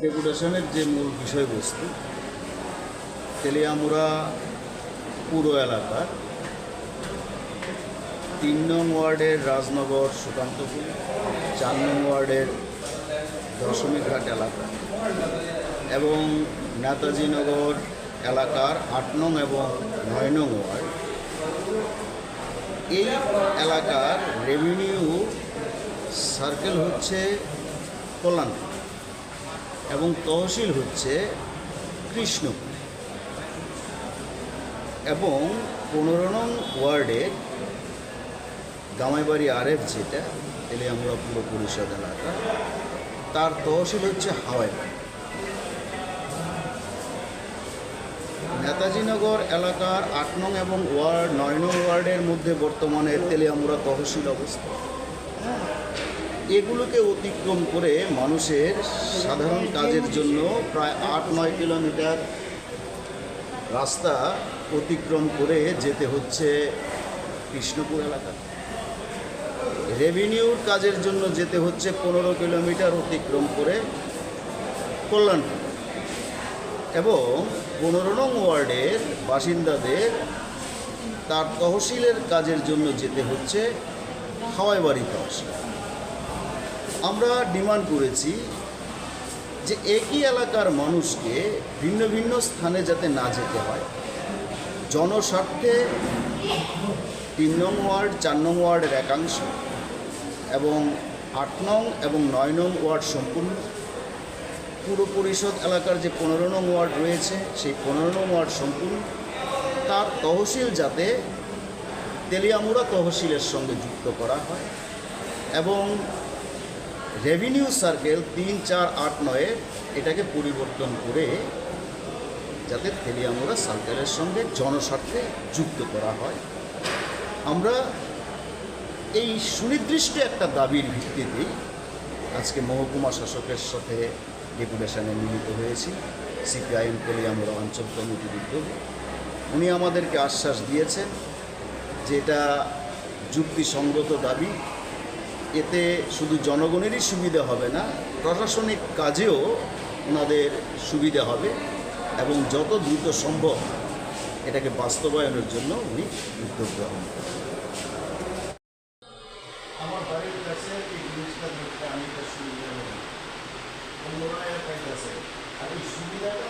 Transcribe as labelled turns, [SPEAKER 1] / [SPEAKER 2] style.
[SPEAKER 1] ডেপুটেশনের যে মূল বিষয়বস্তু, তেলিয়ামুড়া পুর এলাকার ৩ নং ওয়ার্ডের রাজনগর সুকান্তপুর, ৪ নং ওয়ার্ডের দশমীঘাট এলাকা এবং নেতাজিনগর এলাকার ৮ নং এবং ৯ নং ওয়ার্ড, এই এলাকার রেভিনিউ সার্কেল হচ্ছে কল্যাণপুর এবং তহসিল হচ্ছে কৃষ্ণপুর এবং ১৫ নং ওয়ার্ডে গামাইবাড়ি আরএফ, যেটা তেলিয়ামুড়া পুর পরিষদ এলাকা, তার তহসিল হচ্ছে হাওয়াইবাড়ি। নেতাজিনগর এলাকার ৮ নং এবং ৯ নং ওয়ার্ডের মধ্যে বর্তমানে তেলিয়ামুড়া তহসিল অবস্থা। এগুলোকে অতিক্রম করে মানুষের সাধারণ কাজের জন্য প্রায় ৮-৯ কিলোমিটার রাস্তা অতিক্রম করে যেতে হচ্ছে কৃষ্ণপুর এলাকা। রেভিনিউর কাজের জন্য যেতে হচ্ছে ১৫ কিলোমিটার অতিক্রম করে কল্যাণপুর এবং ১৫ নং ওয়ার্ডের বাসিন্দাদের তার তহসিলের কাজের জন্য যেতে হচ্ছে হাওয়াইবাড়ি তহসিল। আমরা ডিমান্ড করেছি যে একই এলাকার মানুষকে ভিন্ন ভিন্ন স্থানে যাতে না যেতে হয়, জনস্বার্থে ৩ নং ওয়ার্ড, ৪ নং ওয়ার্ডের একাংশ এবং ৮ নং এবং ৯ নং ওয়ার্ড সম্পূর্ণ, পুর পরিষদ এলাকার যে ১৫ নং ওয়ার্ড রয়েছে সেই ১৫ নং ওয়ার্ড সম্পূর্ণ, তার তহসিল যাতে তেলিয়ামুড়া তহসিলের সঙ্গে যুক্ত করা হয় এবং রেভিনিউ সার্কেল ৩, ৪, ৮, ৯ এটাকে পরিবর্তন করে যাতে তেলিয়ামুড়া সার্কেলের সঙ্গে জনস্বার্থে যুক্ত করা হয়। আমরা এই সুনির্দিষ্ট একটা দাবির ভিত্তিতেই আজকে মহকুমা শাসকের সাথে ডেপুটেশনে মিলিত হয়েছি। সিপিআইএম তেলিয়ামুড়া অঞ্চল কমিটির উদ্যোগে উনি আমাদেরকে আশ্বাস দিয়েছেন যে এটা যুক্তিসঙ্গত দাবি, এতে শুধু জনগণেরই সুবিধা হবে না, প্রশাসনিক কাজেও ওনাদের সুবিধা হবে এবং যত দ্রুত সম্ভব এটাকে বাস্তবায়নের জন্য উনি উদ্যোগ গ্রহণ করেন। আমার বাড়ির কাছে এই জিনিসটা দেখতে আমি এটা সুবিধা নেই, অন্যরা আছে আর এই সুবিধাটা